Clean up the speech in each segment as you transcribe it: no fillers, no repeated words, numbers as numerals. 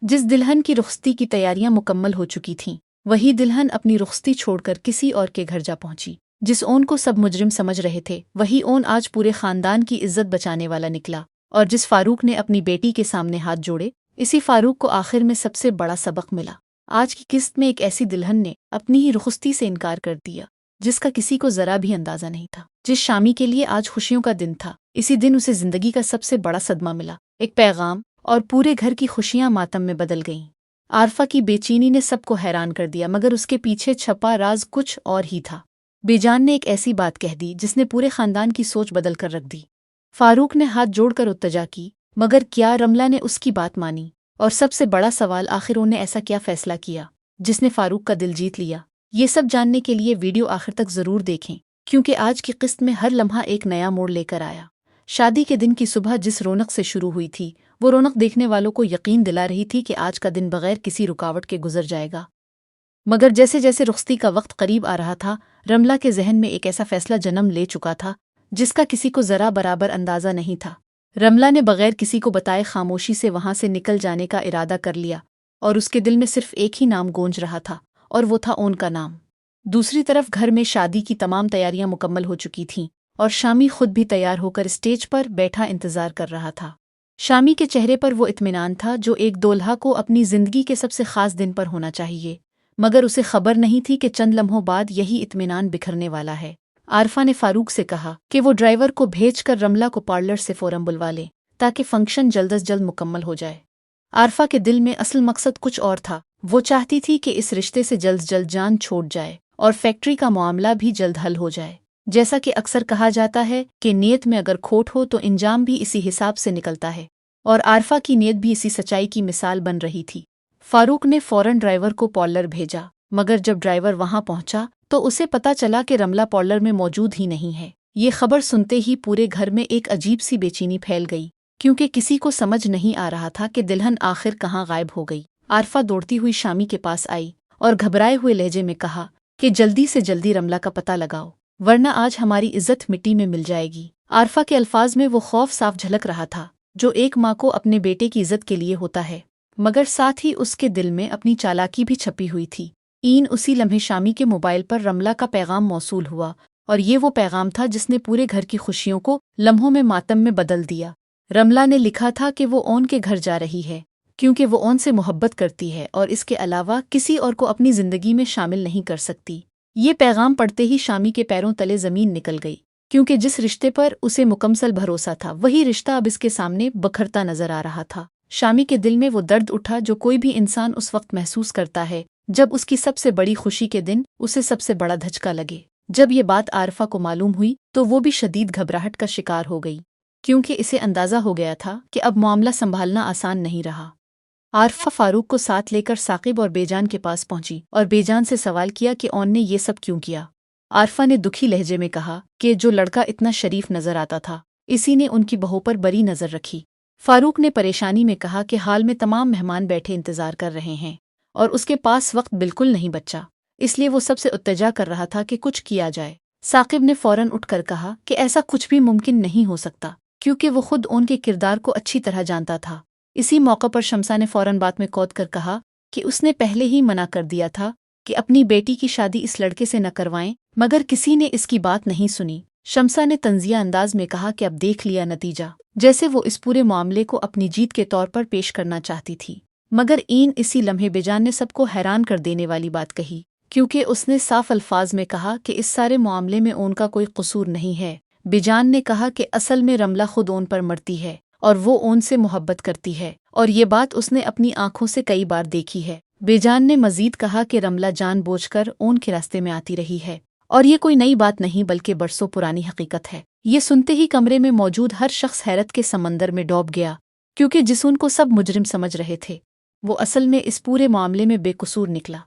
जिस दुल्हन की रुखसती की तैयारियां मुकम्मल हो चुकी थीं, वही दुल्हन अपनी रुखसती छोड़कर किसी और के घर जा पहुंची। जिस ओन को सब मुजरिम समझ रहे थे, वही ओन आज पूरे खानदान की इज्जत बचाने वाला निकला। और जिस फारूक ने अपनी बेटी के सामने हाथ जोड़े, इसी फारूक को आखिर में सबसे बड़ा सबक मिला। आज की किस्त में एक ऐसी दुल्हन ने अपनी ही रुखसती से इनकार कर दिया, जिसका किसी को जरा भी अंदाजा नहीं था। जिस शामी के लिए आज खुशियों का दिन था, इसी दिन उसे जिंदगी का सबसे बड़ा सदमा मिला। एक पैगाम, और पूरे घर की खुशियां मातम में बदल गईं। आरफा की बेचैनी ने सबको हैरान कर दिया, मगर उसके पीछे छपा राज कुछ और ही था। बेजान ने एक ऐसी बात कह दी जिसने पूरे खानदान की सोच बदल कर रख दी। फारूक ने हाथ जोड़कर उत्तजा की, मगर क्या रमला ने उसकी बात मानी? और सबसे बड़ा सवाल, आखिर उन्हें ऐसा क्या फैसला किया जिसने फारूक का दिल जीत लिया? ये सब जानने के लिए वीडियो आखिर तक जरूर देखें, क्योंकि आज की किस्त में हर लम्हा एक नया मोड़ लेकर आया। शादी के दिन की सुबह जिस रौनक से शुरू हुई थी, वो रौनक देखने वालों को यकीन दिला रही थी कि आज का दिन बगैर किसी रुकावट के गुजर जाएगा। मगर जैसे जैसे रुखसती का वक्त करीब आ रहा था, रमला के जहन में एक ऐसा फैसला जन्म ले चुका था जिसका किसी को जरा बराबर अंदाजा नहीं था। रमला ने बगैर किसी को बताए खामोशी से वहां से निकल जाने का इरादा कर लिया, और उसके दिल में सिर्फ एक ही नाम गूंज रहा था, और वो था ओन का नाम। दूसरी तरफ घर में शादी की तमाम तैयारियां मुकम्मल हो चुकी थीं, और शामी खुद भी तैयार होकर स्टेज पर बैठा इंतजार कर रहा था। शामी के चेहरे पर वो इत्मीनान था जो एक दूल्हा को अपनी जिंदगी के सबसे खास दिन पर होना चाहिए, मगर उसे खबर नहीं थी कि चंद लम्हों बाद यही इत्मीनान बिखरने वाला है। आरफा ने फारूक से कहा कि वो ड्राइवर को भेजकर रमला को पार्लर से फौरन बुलवा ले, ताकि फंक्शन जल्द अज जल्द मुकम्मल हो जाए। आरफा के दिल में असल मकसद कुछ और था। वो चाहती थी कि इस रिश्ते से जल्द जल्द जान छोड़ जाए और फैक्ट्री का मामला भी जल्द हल हो जाए। जैसा कि अक्सर कहा जाता है कि नीयत में अगर खोट हो तो इंजाम भी इसी हिसाब से निकलता है, और आरफा की नीयत भी इसी सच्चाई की मिसाल बन रही थी। फारूक ने फौरन ड्राइवर को पार्लर भेजा, मगर जब ड्राइवर वहां पहुंचा तो उसे पता चला कि रमला पार्लर में मौजूद ही नहीं है। ये खबर सुनते ही पूरे घर में एक अजीब सी बेचैनी फैल गई, क्योंकि किसी को समझ नहीं आ रहा था कि दुल्हन आखिर कहाँ गायब हो गई। आरफा दौड़ती हुई शामी के पास आई और घबराए हुए लहजे में कहा कि जल्दी से जल्दी रमला का पता लगाओ, वरना आज हमारी इज्जत मिट्टी में मिल जाएगी। आरफा के अल्फाज में वो खौफ साफ झलक रहा था जो एक माँ को अपने बेटे की इज्जत के लिए होता है, मगर साथ ही उसके दिल में अपनी चालाकी भी छपी हुई थी। उसी लम्हे शामी के मोबाइल पर रमला का पैगाम मौसूल हुआ, और ये वो पैगाम था जिसने पूरे घर की खुशियों को लम्हों में मातम में बदल दिया। रमला ने लिखा था कि वो ओन के घर जा रही है, क्योंकि वो ओन से मोहब्बत करती है और इसके अलावा किसी और को अपनी जिंदगी में शामिल नहीं कर सकती। ये पैगाम पढ़ते ही शामी के पैरों तले जमीन निकल गई, क्योंकि जिस रिश्ते पर उसे मुकम्मल भरोसा था, वही रिश्ता अब इसके सामने बखरता नजर आ रहा था। शामी के दिल में वो दर्द उठा जो कोई भी इंसान उस वक्त महसूस करता है जब उसकी सबसे बड़ी खुशी के दिन उसे सबसे बड़ा धचका लगे। जब ये बात आरफा को मालूम हुई तो वो भी शदीद घबराहट का शिकार हो गई, क्योंकि इसे अंदाजा हो गया था कि अब मामला संभालना आसान नहीं रहा। आरफा फारूक को साथ लेकर साकिब और बेजान के पास पहुंची और बेजान से सवाल किया कि ओन ने ये सब क्यों किया। आरफा ने दुखी लहजे में कहा कि जो लड़का इतना शरीफ नजर आता था, इसी ने उनकी बहू पर बड़ी नजर रखी। फारूक ने परेशानी में कहा कि हाल में तमाम मेहमान बैठे इंतजार कर रहे हैं और उसके पास वक्त बिल्कुल नहीं बचा, इसलिए वो सबसे उत्तेजा कर रहा था कि कुछ किया जाए। साकिब ने फौरन उठकर कहा कि ऐसा कुछ भी मुमकिन नहीं हो सकता, क्योंकि वो खुद उनके किरदार को अच्छी तरह जानता था। इसी मौके पर शम्सा ने फौरन बात में कौद कर कहा कि उसने पहले ही मना कर दिया था कि अपनी बेटी की शादी इस लड़के से न करवाएं, मगर किसी ने इसकी बात नहीं सुनी। शम्सा ने तंजिया अंदाज में कहा कि अब देख लिया नतीजा, जैसे वो इस पूरे मामले को अपनी जीत के तौर पर पेश करना चाहती थी। मगर इसी लम्हे बेजान ने सबको हैरान कर देने वाली बात कही, क्योंकि उसने साफ अल्फाज में कहा कि इस सारे मामले में उनका कोई कसूर नहीं है। बेजान ने कहा कि असल में रमला खुद ओन पर मरती है और वो ओन से मोहब्बत करती है, और ये बात उसने अपनी आंखों से कई बार देखी है। बेजान ने मजीद कहा कि रमला जानबूझकर ओन के रास्ते में आती रही है, और ये कोई नई बात नहीं बल्कि बरसों पुरानी हकीकत है। ये सुनते ही कमरे में मौजूद हर शख्स हैरत के समंदर में डूब गया, क्योंकि जिस उनको सब मुजरिम समझ रहे थे, वो असल में इस पूरे मामले में बेकसूर निकला।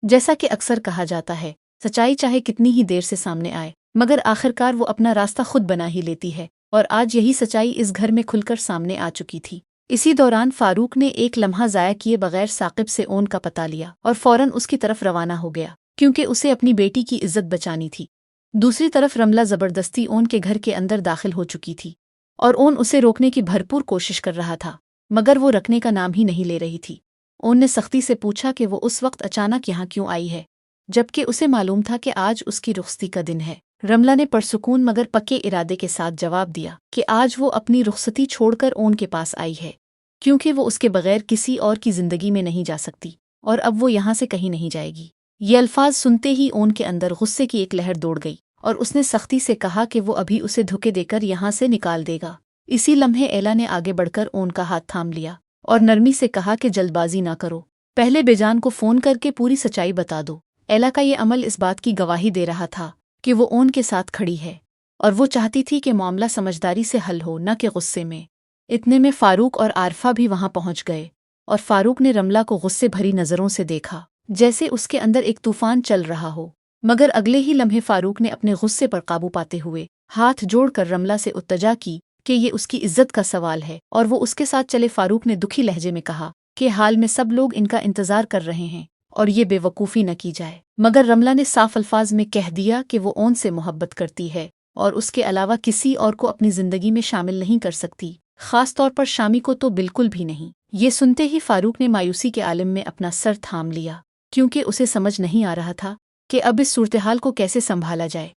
जैसा कि अक्सर कहा जाता है, सच्चाई चाहे कितनी ही देर से सामने आए, मगर आखिरकार वो अपना रास्ता खुद बना ही लेती है, और आज यही सच्चाई इस घर में खुलकर सामने आ चुकी थी। इसी दौरान फारूक ने एक लम्हा ज़ाया किए बगैर साकिब से ओन का पता लिया और फौरन उसकी तरफ रवाना हो गया, क्योंकि उसे अपनी बेटी की इज्जत बचानी थी। दूसरी तरफ रमला जबरदस्ती ओन के घर के अंदर दाखिल हो चुकी थी, और ओन उसे रोकने की भरपूर कोशिश कर रहा था, मगर वो रखने का नाम ही नहीं ले रही थी। ओन ने सख्ती से पूछा कि वो उस वक्त अचानक यहाँ क्यों आई है, जबकि उसे मालूम था कि आज उसकी रुखसती का दिन है। रमला ने परसुकून मगर पक्के इरादे के साथ जवाब दिया कि आज वो अपनी रुखसती छोड़कर ओन के पास आई है, क्योंकि वो उसके बगैर किसी और की जिंदगी में नहीं जा सकती और अब वो यहाँ से कहीं नहीं जाएगी। ये अल्फाज सुनते ही ओन के अंदर गुस्से की एक लहर दौड़ गई और उसने सख्ती से कहा कि वो अभी उसे धोखे देकर यहाँ से निकाल देगा। इसी लम्हे एला ने आगे बढ़कर ओन का हाथ थाम लिया और नरमी से कहा कि जल्दबाजी ना करो, पहले बेजान को फोन करके पूरी सच्चाई बता दो। एला का ये अमल इस बात की गवाही दे रहा था कि वो ओन के साथ खड़ी है और वो चाहती थी कि मामला समझदारी से हल हो, न कि गुस्से में। इतने में फारूक और आरफा भी वहां पहुंच गए और फारूक ने रमला को गुस्से भरी नजरों से देखा, जैसे उसके अंदर एक तूफान चल रहा हो। मगर अगले ही लम्हे फारूक ने अपने गुस्से पर काबू पाते हुए हाथ जोड़कर रमला से उत्तजा की कि ये उसकी इज्जत का सवाल है और वो उसके साथ चले। फारूक ने दुखी लहजे में कहा कि हाल में सब लोग इनका इंतजार कर रहे हैं और ये बेवकूफ़ी न की जाए। मगर रमला ने साफ अल्फाज में कह दिया कि वो ओन से मोहब्बत करती है और उसके अलावा किसी और को अपनी जिंदगी में शामिल नहीं कर सकती, खास तौर पर शामी को तो बिल्कुल भी नहीं। ये सुनते ही फारूक ने मायूसी के आलम में अपना सर थाम लिया, क्योंकि उसे समझ नहीं आ रहा था कि अब इस सूरत-हाल को कैसे संभाला जाए।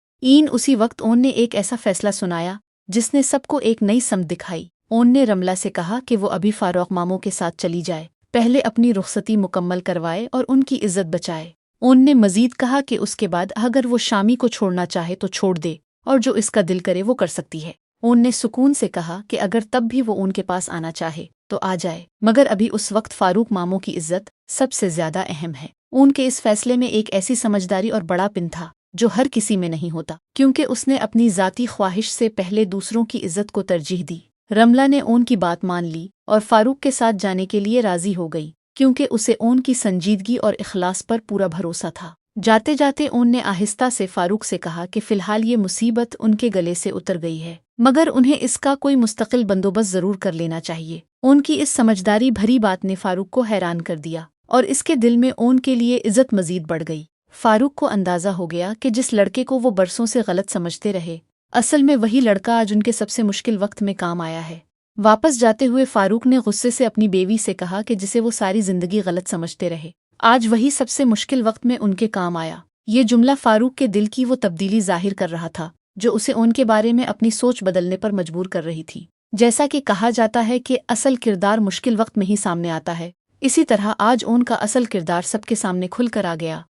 उसी वक्त ओन ने एक ऐसा फैसला सुनाया जिसने सबको एक नई समत दिखाई। ओन ने रमला से कहा कि वो अभी फारूक मामों के साथ चली जाए, पहले अपनी रुखसती मुकम्मल करवाए और उनकी इज्जत बचाए। ओन ने मजीद कहा कि उसके बाद अगर वो शामी को छोड़ना चाहे तो छोड़ दे और जो इसका दिल करे वो कर सकती है। ओन ने सुकून से कहा कि अगर तब भी वो उनके पास आना चाहे तो आ जाए, मगर अभी उस वक्त फारूक मामों की इज्जत सबसे ज्यादा अहम है। उनके इस फैसले में एक ऐसी समझदारी और बड़ापन था जो हर किसी में नहीं होता, क्योंकि उसने अपनी ज़ाती ख्वाहिश से पहले दूसरों की इज्जत को तरजीह दी। रमला ने ओन की बात मान ली और फारूक के साथ जाने के लिए राजी हो गई, क्योंकि उसे ओन की संजीदगी और इखलास पर पूरा भरोसा था। जाते जाते ओन ने आहिस्ता से फारूक से कहा कि फ़िलहाल ये मुसीबत उनके गले से उतर गई है, मगर उन्हें इसका कोई मुस्तकिल बंदोबस्त ज़रूर कर लेना चाहिए। उनकी इस समझदारी भरी बात ने फारूक को हैरान कर दिया और इसके दिल में ओन के लिए इज्जत मजीद बढ़ गई। फारूक को अंदाज़ा हो गया कि जिस लड़के को वो बरसों से गलत समझते रहे, असल में वही लड़का आज उनके सबसे मुश्किल वक्त में काम आया है। वापस जाते हुए फारूक ने गुस्से से अपनी बेवी से कहा कि जिसे वो सारी जिंदगी गलत समझते रहे, आज वही सबसे मुश्किल वक्त में उनके काम आया। ये जुमला फारूक के दिल की वो तब्दीली जाहिर कर रहा था जो उसे उनके बारे में अपनी सोच बदलने पर मजबूर कर रही थी। जैसा कि कहा जाता है कि असल किरदार मुश्किल वक्त में ही सामने आता है, इसी तरह आज उनका असल किरदार सबके सामने खुलकर आ गया।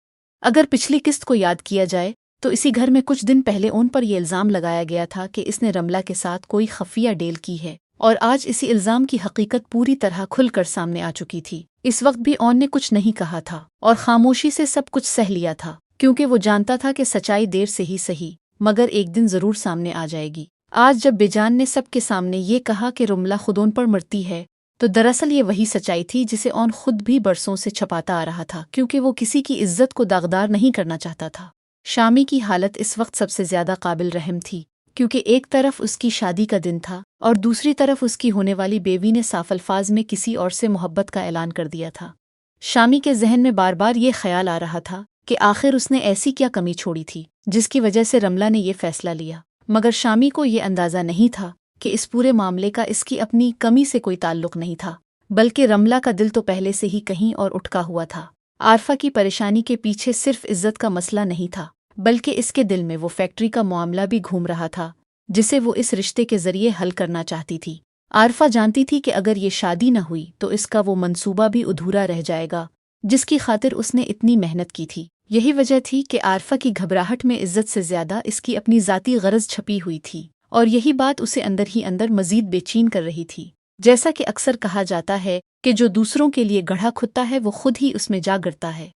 अगर पिछली किस्त को याद किया जाए तो इसी घर में कुछ दिन पहले उन पर यह इल्ज़ाम लगाया गया था कि इसने रमला के साथ कोई खफिया डील की है, और आज इसी इल्ज़ाम की हकीकत पूरी तरह खुलकर सामने आ चुकी थी। इस वक्त भी ओन ने कुछ नहीं कहा था और खामोशी से सब कुछ सह लिया था, क्योंकि वो जानता था कि सच्चाई देर से ही सही मगर एक दिन जरूर सामने आ जाएगी। आज जब बेजान ने सबके सामने ये कहा कि रमला खुद उन पर मरती है, तो दरअसल ये वही सच्चाई थी जिसे ओन खुद भी बरसों से छपाता आ रहा था, क्योंकि वो किसी की इज्जत को दागदार नहीं करना चाहता था। शामी की हालत इस वक्त सबसे ज्यादा काबिल रहम थी, क्योंकि एक तरफ उसकी शादी का दिन था और दूसरी तरफ उसकी होने वाली बेवी ने साफ अल्फाज में किसी और से मोहब्बत का ऐलान कर दिया था। शामी के जहन में बार बार ये ख्याल आ रहा था कि आखिर उसने ऐसी क्या कमी छोड़ी थी जिसकी वजह से रमला ने ये फैसला लिया, मगर शामी को ये अंदाज़ा नहीं था कि इस पूरे मामले का इसकी अपनी कमी से कोई ताल्लुक नहीं था, बल्कि रमला का दिल तो पहले से ही कहीं और उठका हुआ था। आरफा की परेशानी के पीछे सिर्फ इज्जत का मसला नहीं था, बल्कि इसके दिल में वो फैक्ट्री का मामला भी घूम रहा था जिसे वो इस रिश्ते के जरिए हल करना चाहती थी। आरफा जानती थी कि अगर ये शादी न हुई तो इसका वो मंसूबा भी अधूरा रह जाएगा जिसकी खातिर उसने इतनी मेहनत की थी। यही वजह थी कि आरफा की घबराहट में इज्जत से ज्यादा इसकी अपनी ज़ाती गरज छपी हुई थी, और यही बात उसे अंदर ही अंदर मजीद बेचैन कर रही थी। जैसा कि अक्सर कहा जाता है कि जो दूसरों के लिए गढ़ा खुदता है वो खुद ही उसमें जा गिरता है,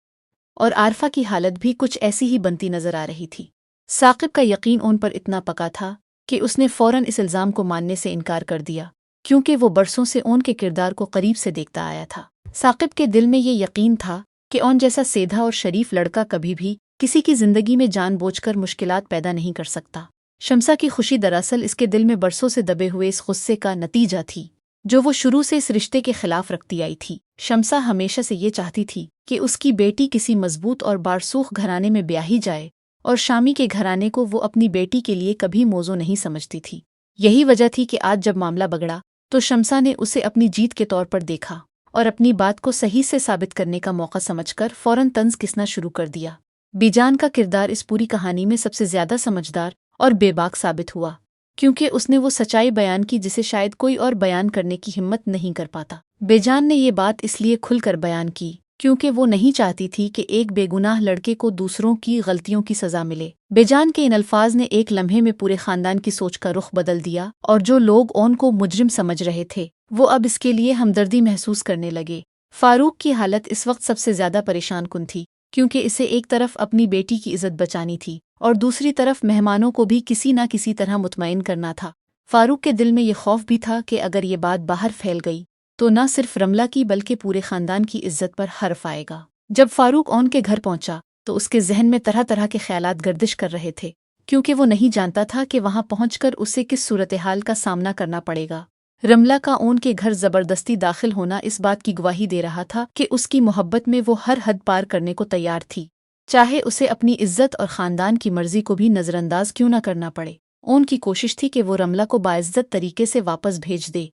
और आरफा की हालत भी कुछ ऐसी ही बनती नजर आ रही थी। साकिब का यकीन उन पर इतना पका था कि उसने फौरन इस इल्ज़ाम को मानने से इनकार कर दिया, क्योंकि वो बरसों से ओन के किरदार को करीब से देखता आया था। साकिब के दिल में ये यकीन था कि ओन जैसा सीधा और शरीफ लड़का कभी भी किसी की जिंदगी में जानबूझकर मुश्किलात पैदा नहीं कर सकता। शम्सा की खुशी दरअसल इसके दिल में बरसों से दबे हुए इस गुस्से का नतीजा थी जो वो शुरू से इस रिश्ते के खिलाफ रखती आई थी। शम्सा हमेशा से ये चाहती थी कि उसकी बेटी किसी मजबूत और बारसूख घराने में ब्याही जाए, और शामी के घराने को वो अपनी बेटी के लिए कभी मौजू नहीं समझती थी। यही वजह थी कि आज जब मामला बगड़ा तो शम्सा ने उसे अपनी जीत के तौर पर देखा और अपनी बात को सही से साबित करने का मौका समझकर फौरन तंज कसना शुरू कर दिया। बीजान का किरदार इस पूरी कहानी में सबसे ज्यादा समझदार और बेबाक साबित हुआ, क्योंकि उसने वो सच्चाई बयान की जिसे शायद कोई और बयान करने की हिम्मत नहीं कर पाता। बेजान ने ये बात इसलिए खुलकर बयान की क्योंकि वो नहीं चाहती थी कि एक बेगुनाह लड़के को दूसरों की गलतियों की सजा मिले। बेजान के इन अल्फाज ने एक लम्हे में पूरे खानदान की सोच का रुख बदल दिया, और जो लोग ओन को मुजरिम समझ रहे थे वो अब इसके लिए हमदर्दी महसूस करने लगे। फारूक की हालत इस वक्त सबसे ज्यादा परेशान कुन थी, क्योंकि इसे एक तरफ अपनी बेटी की इज्जत बचानी थी और दूसरी तरफ मेहमानों को भी किसी न किसी तरह मुतमईन करना था। फारूक के दिल में ये खौफ भी था कि अगर ये बात बाहर फैल गई तो न सिर्फ रमला की बल्कि पूरे खानदान की इज्जत पर हर्फ आएगा। जब फारूक ओन के घर पहुंचा तो उसके जहन में तरह तरह के ख्यालात गर्दिश कर रहे थे, क्योंकि वो नहीं जानता था कि वहां पहुंचकर उसे किस सूरत हाल का सामना करना पड़ेगा। रमला का ओन के घर जबरदस्ती दाखिल होना इस बात की गवाही दे रहा था कि उसकी मोहब्बत में वो हर हद पार करने को तैयार थी, चाहे उसे अपनी इज्जत और खानदान की मर्जी को भी नजरअंदाज क्यों न करना पड़े। ओन की कोशिश थी कि वो रमला को बाइज्जत तरीके से वापस भेज दे,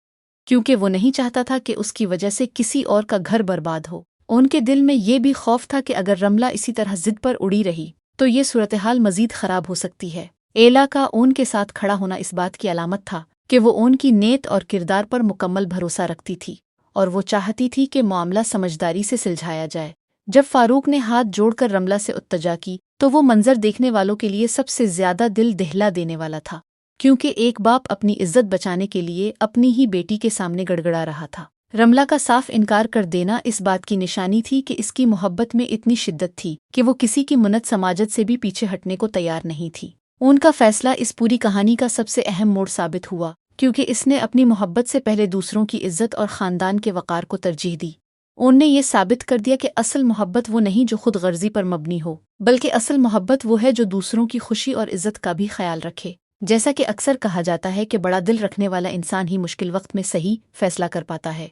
क्योंकि वो नहीं चाहता था कि उसकी वजह से किसी और का घर बर्बाद हो। उनके दिल में ये भी खौफ था कि अगर रमला इसी तरह जिद पर उड़ी रही तो ये सूरत-हाल मजीद खराब हो सकती है। एला का ओन के साथ खड़ा होना इस बात की अलामत था कि वो ओन की नीयत और किरदार पर मुकम्मल भरोसा रखती थी, और वो चाहती थी कि मामला समझदारी से सुलझाया जाए। जब फारूक ने हाथ जोड़कर रमला से उत्तजा की तो वो मंजर देखने वालों के लिए सबसे ज्यादा दिल दहला देने वाला था, क्योंकि एक बाप अपनी इज्जत बचाने के लिए अपनी ही बेटी के सामने गड़गड़ा रहा था। रमला का साफ इनकार कर देना इस बात की निशानी थी कि इसकी मोहब्बत में इतनी शिद्दत थी कि वो किसी की मुन्नत समाजत से भी पीछे हटने को तैयार नहीं थी। उनका फैसला इस पूरी कहानी का सबसे अहम मोड़ साबित हुआ, क्योंकि इसने अपनी मोहब्बत से पहले दूसरों की इज्जत और खानदान के वक़ार को तरजीह दी। उनने ये साबित कर दिया कि असल मोहब्बत वो नहीं जो खुद गर्जी पर मबनी हो, बल्कि असल मोहब्बत वो है जो दूसरों की खुशी और इज्जत का भी ख्याल रखे। जैसा कि अक्सर कहा जाता है कि बड़ा दिल रखने वाला इंसान ही मुश्किल वक्त में सही फैसला कर पाता है,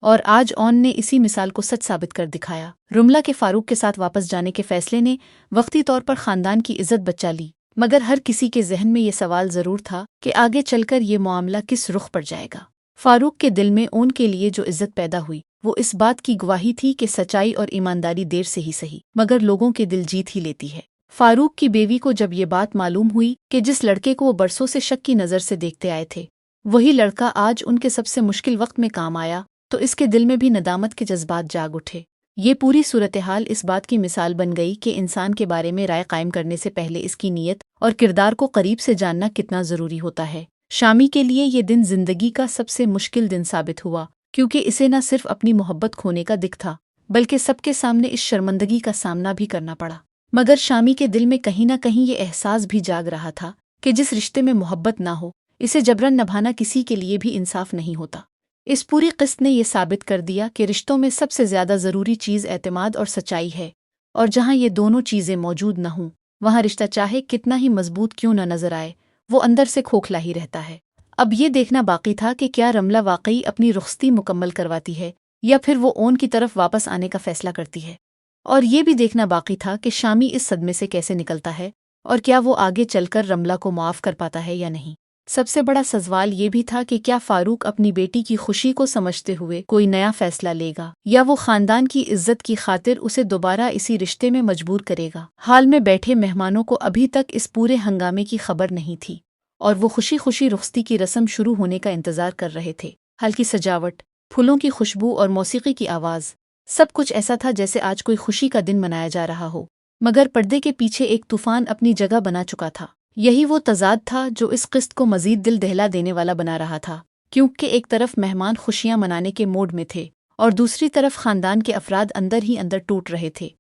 और आज ओन ने इसी मिसाल को सच साबित कर दिखाया। रमला के फारूक के साथ वापस जाने के फैसले ने वक्ती तौर पर खानदान की इज्जत बचा ली, मगर हर किसी के जहन में ये सवाल जरूर था कि आगे चलकर ये मामला किस रुख पर जाएगा। फारूक के दिल में ओन के लिए जो इज्जत पैदा हुई वो इस बात की गवाही थी कि सच्चाई और ईमानदारी देर से ही सही मगर लोगों के दिल जीत ही लेती है। फारूक की बेवी को जब ये बात मालूम हुई कि जिस लड़के को वो बरसों से शक की नज़र से देखते आए थे वही लड़का आज उनके सबसे मुश्किल वक्त में काम आया, तो इसके दिल में भी नदामत के जज्बात जाग उठे। ये पूरी सूरत-हाल इस बात की मिसाल बन गई कि इंसान के बारे में राय कायम करने से पहले इसकी नीयत और किरदार को करीब से जानना कितना ज़रूरी होता है। शामी के लिए ये दिन जिंदगी का सबसे मुश्किल दिन साबित हुआ, क्योंकि इसे न सिर्फ अपनी मोहब्बत खोने का दिख था बल्कि सबके सामने इस शर्मिंदगी का सामना भी करना पड़ा। मगर शामी के दिल में कहीं न कहीं ये एहसास भी जाग रहा था कि जिस रिश्ते में मोहब्बत ना हो इसे जबरन निभाना किसी के लिए भी इंसाफ नहीं होता। इस पूरी किस्त ने यह साबित कर दिया कि रिश्तों में सबसे ज्यादा जरूरी चीज़ एतमाद और सच्चाई है, और जहाँ ये दोनों चीज़ें मौजूद न हों वहाँ रिश्ता चाहे कितना ही मजबूत क्यों न नजर आए वो अंदर से खोखला ही रहता है। अब ये देखना बाकी था कि क्या रमला वाकई अपनी रुखसती मुकम्मल करवाती है या फिर वो ओन की तरफ वापस आने का फैसला करती है, और ये भी देखना बाकी था कि शामी इस सदमे से कैसे निकलता है और क्या वो आगे चलकर रमला को माफ़ कर पाता है या नहीं। सबसे बड़ा सवाल ये भी था कि क्या फारूक अपनी बेटी की खुशी को समझते हुए कोई नया फैसला लेगा या वो खानदान की इज्जत की खातिर उसे दोबारा इसी रिश्ते में मजबूर करेगा। हाल में बैठे मेहमानों को अभी तक इस पूरे हंगामे की खबर नहीं थी और वो खुशी खुशी रुखसती की रस्म शुरू होने का इंतजार कर रहे थे। हल्की सजावट, फूलों की खुशबू और मौसीकी की आवाज़, सब कुछ ऐसा था जैसे आज कोई खुशी का दिन मनाया जा रहा हो, मगर पर्दे के पीछे एक तूफान अपनी जगह बना चुका था। यही वो तजाद था जो इस किस्त को मजीद दिल दहला देने वाला बना रहा था, क्योंकि एक तरफ मेहमान खुशियां मनाने के मूड में थे और दूसरी तरफ खानदान के अफराद अंदर ही अंदर टूट रहे थे।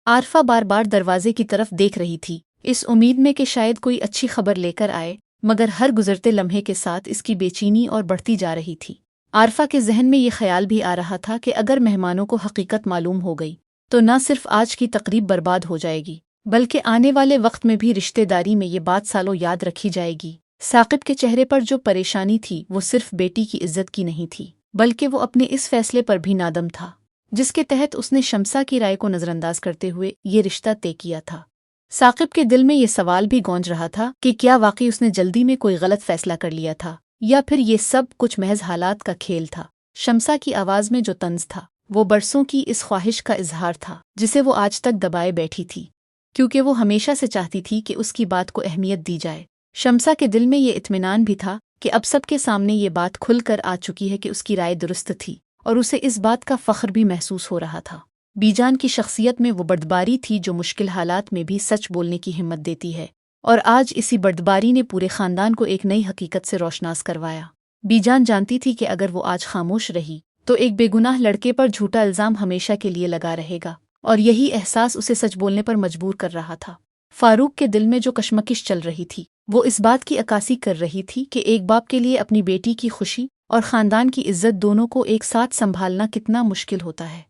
आरफा बार बार दरवाजे की तरफ देख रही थी, इस उम्मीद में कि शायद कोई अच्छी खबर लेकर आए, मगर हर गुजरते लम्हे के साथ इसकी बेचैनी और बढ़ती जा रही थी। आरफा के जहन में ये ख्याल भी आ रहा था कि अगर मेहमानों को हकीकत मालूम हो गई तो न सिर्फ आज की तकरीब बर्बाद हो जाएगी बल्कि आने वाले वक्त में भी रिश्तेदारी में ये बात सालों याद रखी जाएगी। साकिब के चेहरे पर जो परेशानी थी वो सिर्फ बेटी की इज्जत की नहीं थी, बल्कि वो अपने इस फैसले पर भी नादम था जिसके तहत उसने शम्सा की राय को नजरअंदाज करते हुए ये रिश्ता तय किया था। साकिब के दिल में ये सवाल भी गूंज रहा था कि क्या वाकई उसने जल्दी में कोई गलत फैसला कर लिया था या फिर ये सब कुछ महज हालात का खेल था। शम्सा की आवाज में जो तंज था وہ برسوں کی اس خواہش کا اظہار تھا جسے وہ آج تک دبائے بیٹھی تھی، کیونکہ وہ ہمیشہ سے چاہتی تھی کہ اس کی بات کو اہمیت دی جائے۔ شمسا کے دل میں یہ اطمینان بھی تھا کہ اب سب کے سامنے یہ بات کھل کر آ چکی ہے کہ اس کی رائے درست تھی، اور اسے اس بات کا فخر بھی محسوس ہو رہا تھا۔ بیجان کی شخصیت میں وہ بردباری تھی جو مشکل حالات میں بھی سچ بولنے کی ہمت دیتی ہے، اور آج اسی بردباری نے پورے خاندان کو ایک نئی حقیقت سے روشناس کروایا۔ بیجان جانتی تھی کہ اگر وہ آج خاموش رہی تو ایک بے گناہ لڑکے پر جھوٹا الزام ہمیشہ کے لیے لگا رہے گا، اور یہی احساس اسے سچ بولنے پر مجبور کر رہا تھا۔ فاروق کے دل میں جو کشمکش چل رہی تھی وہ اس بات کی عکاسی کر رہی تھی کہ ایک باپ کے لیے اپنی بیٹی کی خوشی اور خاندان کی عزت دونوں کو ایک ساتھ سنبھالنا کتنا مشکل ہوتا ہے۔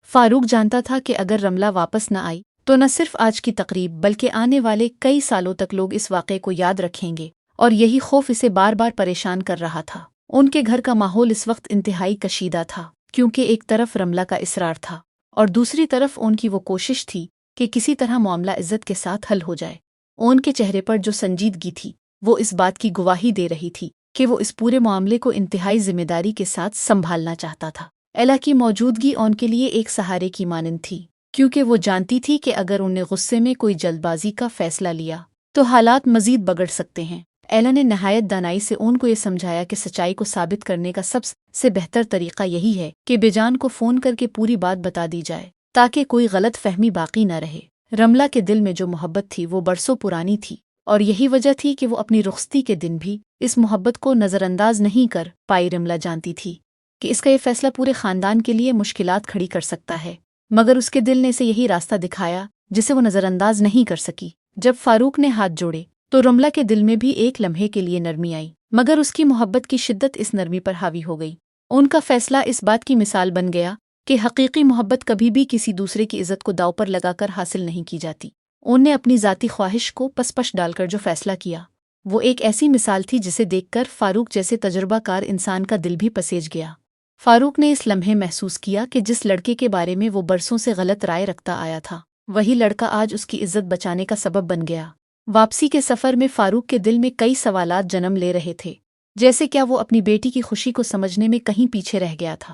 فاروق جانتا تھا کہ اگر رملہ واپس نہ آئی تو نہ صرف آج کی تقریب بلکہ آنے والے کئی سالوں تک لوگ اس واقعے کو یاد رکھیں گے، اور یہی خوف اسے بار بار پریشان کر رہا تھا۔ ان کے گھر کا ماحول اس وقت انتہائی کشیدہ تھا، کیونکہ ایک طرف رملہ کا اصرار تھا اور دوسری طرف ان کی وہ کوشش تھی کہ کسی طرح معاملہ عزت کے ساتھ حل ہو جائے۔ ان کے چہرے پر جو سنجیدگی تھی وہ اس بات کی گواہی دے رہی تھی کہ وہ اس پورے معاملے کو انتہائی ذمہ داری کے ساتھ سنبھالنا چاہتا تھا۔ ایلا کی موجودگی ان کے لیے ایک سہارے کی مانند تھی، کیونکہ وہ جانتی تھی کہ اگر انہیں غصے میں کوئی جلد بازی کا فیصلہ لیا تو حالات مزید بگڑ سکتے ہیں۔ ایلا نے نہایت دانائی سے ان کو یہ سمجھایا کہ سچائی کو ثابت کرنے کا سب سے بہتر طریقہ یہی ہے کہ بیجان کو فون کر کے پوری بات بتا دی جائے تاکہ کوئی غلط فہمی باقی نہ رہے۔ رملہ کے دل میں جو محبت تھی وہ برسوں پرانی تھی، اور یہی وجہ تھی کہ وہ اپنی رخصتی کے دن بھی اس محبت کو نظر انداز نہیں کر پائی۔ رملہ جانتی تھی کہ اس کا یہ فیصلہ پورے خاندان کے لیے مشکلات کھڑی کر سکتا ہے، مگر اس کے دل نے اسے یہی راستہ دکھایا جسے وہ نظر انداز نہیں کر سکی۔ جب فاروق نے ہاتھ جوڑے تو رملہ کے دل میں بھی ایک لمحے کے لیے نرمی آئی، مگر اس کی محبت کی شدت اس نرمی پر حاوی ہو گئی۔ ان کا فیصلہ اس بات کی مثال بن گیا کہ حقیقی محبت کبھی بھی کسی دوسرے کی عزت کو داؤ پر لگا کر حاصل نہیں کی جاتی۔ ان نے اپنی ذاتی خواہش کو پس ڈال کر جو فیصلہ کیا وہ ایک ایسی مثال تھی جسے دیکھ کر فاروق جیسے تجربہ کار انسان کا دل بھی پسیج گیا۔ فاروق نے اس لمحے محسوس کیا کہ جس لڑکے کے بارے میں وہ برسوں سے غلط رائے رکھتا آیا تھا وہی لڑکا آج اس کی عزت بچانے کا سبب بن گیا۔ واپسی کے سفر میں فاروق کے دل میں کئی سوالات جنم لے رہے تھے، جیسے کیا وہ اپنی بیٹی کی خوشی کو سمجھنے میں کہیں پیچھے رہ گیا تھا۔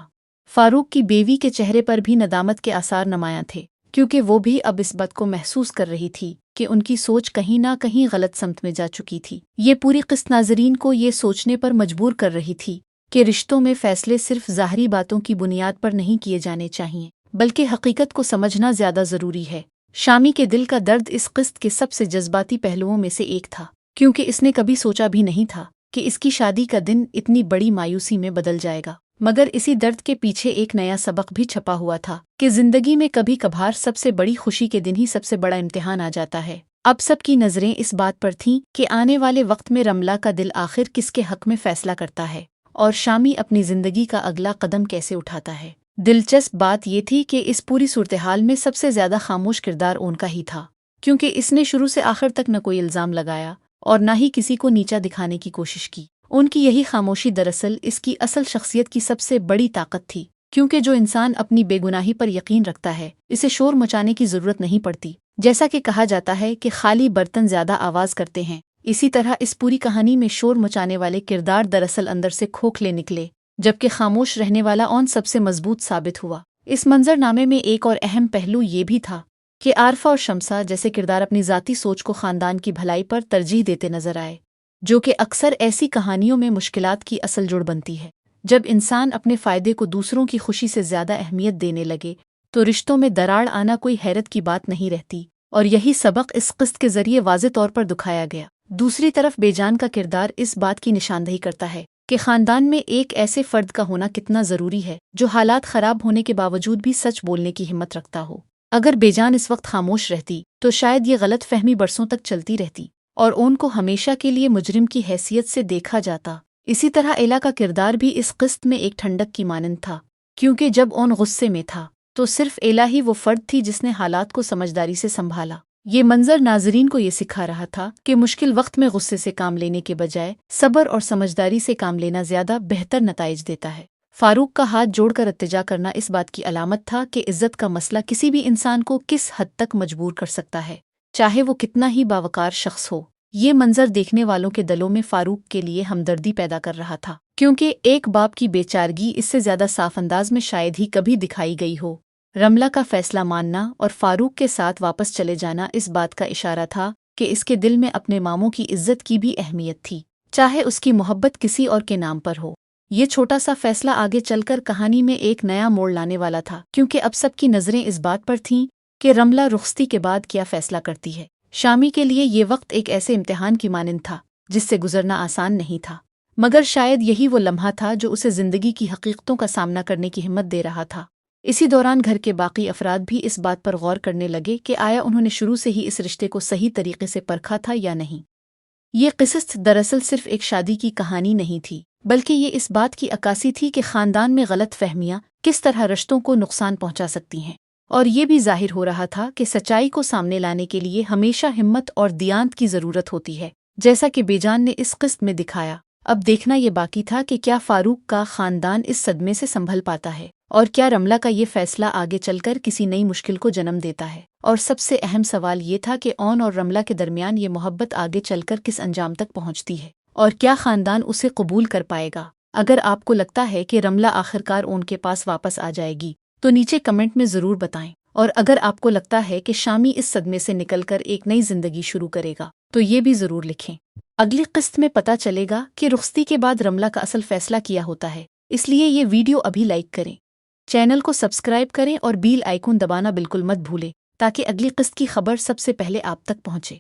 فاروق کی بیوی کے چہرے پر بھی ندامت کے آثار نمایاں تھے، کیونکہ وہ بھی اب اس بات کو محسوس کر رہی تھی کہ ان کی سوچ کہیں نہ کہیں غلط سمت میں جا چکی تھی۔ یہ پوری قسط ناظرین کو یہ سوچنے پر مجبور کر رہی تھی کہ رشتوں میں فیصلے صرف ظاہری باتوں کی بنیاد پر نہیں کیے جانے چاہئیں، بلکہ حقیقت کو سمجھنا زیادہ ضروری ہے۔ شامی کے دل کا درد اس قسط کے سب سے جذباتی پہلوؤں میں سے ایک تھا، کیونکہ اس نے کبھی سوچا بھی نہیں تھا کہ اس کی شادی کا دن اتنی بڑی مایوسی میں بدل جائے گا، مگر اسی درد کے پیچھے ایک نیا سبق بھی چھپا ہوا تھا کہ زندگی میں کبھی کبھار سب سے بڑی خوشی کے دن ہی سب سے بڑا امتحان آ جاتا ہے۔ اب سب کی نظریں اس بات پر تھیں کہ آنے والے وقت میں رملہ کا دل آخر کس کے حق میں فیصلہ کرتا ہے، اور شامی اپنی زندگی کا اگلا قدم کیسے اٹھاتا ہے۔ دلچسپ بات یہ تھی کہ اس پوری صورتحال میں سب سے زیادہ خاموش کردار ان کا ہی تھا، کیونکہ اس نے شروع سے آخر تک نہ کوئی الزام لگایا اور نہ ہی کسی کو نیچا دکھانے کی کوشش کی۔ ان کی یہی خاموشی دراصل اس کی اصل شخصیت کی سب سے بڑی طاقت تھی، کیونکہ جو انسان اپنی بے گناہی پر یقین رکھتا ہے اسے شور مچانے کی ضرورت نہیں پڑتی۔ جیسا کہ کہا جاتا ہے کہ خالی برتن زیادہ آواز کرتے ہیں، اسی طرح اس پوری کہانی میں شور مچانے والے کردار دراصل اندر سے کھوکھلے نکلے، جبکہ خاموش رہنے والا اون سب سے مضبوط ثابت ہوا۔ اس منظر نامے میں ایک اور اہم پہلو یہ بھی تھا کہ عارفہ اور شمسا جیسے کردار اپنی ذاتی سوچ کو خاندان کی بھلائی پر ترجیح دیتے نظر آئے، جو کہ اکثر ایسی کہانیوں میں مشکلات کی اصل جڑ بنتی ہے۔ جب انسان اپنے فائدے کو دوسروں کی خوشی سے زیادہ اہمیت دینے لگے تو رشتوں میں دراڑ آنا کوئی حیرت کی بات نہیں رہتی، اور یہی سبق اس قسط کے ذریعے واضح طور پر دکھایا گیا۔ دوسری طرف بیجان کا کردار اس بات کی نشاندہی کرتا ہے کہ خاندان میں ایک ایسے فرد کا ہونا کتنا ضروری ہے جو حالات خراب ہونے کے باوجود بھی سچ بولنے کی ہمت رکھتا ہو۔ اگر بیجان اس وقت خاموش رہتی تو شاید یہ غلط فہمی برسوں تک چلتی رہتی اور ان کو ہمیشہ کے لیے مجرم کی حیثیت سے دیکھا جاتا۔ اسی طرح ایلا کا کردار بھی اس قسط میں ایک ٹھنڈک کی مانند تھا، کیونکہ جب اون غصے میں تھا تو صرف ایلا ہی وہ فرد تھی جس نے حالات کو سمجھداری سے سنبھالا۔ یہ منظر ناظرین کو یہ سکھا رہا تھا کہ مشکل وقت میں غصے سے کام لینے کے بجائے صبر اور سمجھداری سے کام لینا زیادہ بہتر نتائج دیتا ہے۔ فاروق کا ہاتھ جوڑ کر اتجا کرنا اس بات کی علامت تھا کہ عزت کا مسئلہ کسی بھی انسان کو کس حد تک مجبور کر سکتا ہے، چاہے وہ کتنا ہی باوقار شخص ہو۔ یہ منظر دیکھنے والوں کے دلوں میں فاروق کے لیے ہمدردی پیدا کر رہا تھا۔ کیونکہ ایک باپ کی بے چارگی اس سے زیادہ صاف انداز میں شاید ہی کبھی دکھائی گئی ہو۔ رملہ کا فیصلہ ماننا اور فاروق کے ساتھ واپس چلے جانا اس بات کا اشارہ تھا کہ اس کے دل میں اپنے ماموں کی عزت کی بھی اہمیت تھی، چاہے اس کی محبت کسی اور کے نام پر ہو۔ یہ چھوٹا سا فیصلہ آگے چل کر کہانی میں ایک نیا موڑ لانے والا تھا، کیونکہ اب سب کی نظریں اس بات پر تھیں کہ رملہ رخصتی کے بعد کیا فیصلہ کرتی ہے۔ شامی کے لیے یہ وقت ایک ایسے امتحان کی مانند تھا جس سے گزرنا آسان نہیں تھا، مگر شاید یہی وہ لمحہ تھا جو اسے زندگی کی حقیقتوں کا سامنا کرنے کی ہمت دے رہا تھا۔ اسی دوران گھر کے باقی افراد بھی اس بات پر غور کرنے لگے کہ آیا انہوں نے شروع سے ہی اس رشتے کو صحیح طریقے سے پرکھا تھا یا نہیں۔ یہ قصص دراصل صرف ایک شادی کی کہانی نہیں تھی، بلکہ یہ اس بات کی عکاسی تھی کہ خاندان میں غلط فہمیاں کس طرح رشتوں کو نقصان پہنچا سکتی ہیں، اور یہ بھی ظاہر ہو رہا تھا کہ سچائی کو سامنے لانے کے لیے ہمیشہ ہمت اور دیانت کی ضرورت ہوتی ہے، جیسا کہ بیجان نے اس قسط میں دکھایا۔ اب دیکھنا یہ باقی تھا کہ کیا فاروق کا خاندان اس صدمے سے سنبھل پاتا ہے، اور کیا رملہ کا یہ فیصلہ آگے چل کر کسی نئی مشکل کو جنم دیتا ہے۔ اور سب سے اہم سوال یہ تھا کہ اون اور رملہ کے درمیان یہ محبت آگے چل کر کس انجام تک پہنچتی ہے، اور کیا خاندان اسے قبول کر پائے گا۔ اگر آپ کو لگتا ہے کہ رملہ آخرکار اون کے پاس واپس آ جائے گی تو نیچے کمنٹ میں ضرور بتائیں، اور اگر آپ کو لگتا ہے کہ شامی اس صدمے سے نکل کر ایک نئی زندگی شروع کرے گا تو یہ بھی ضرور لکھیں۔ اگلی قسط میں پتہ چلے گا کہ رخصتی کے بعد رملہ کا اصل فیصلہ کیا ہوتا ہے، اس لیے یہ ویڈیو ابھی لائک کریں، چینل کو سبسکرائب کریں اور بیل آئیکن دبانا بالکل مت بھولیں تاکہ اگلی قسط کی خبر سب سے پہلے آپ تک پہنچے۔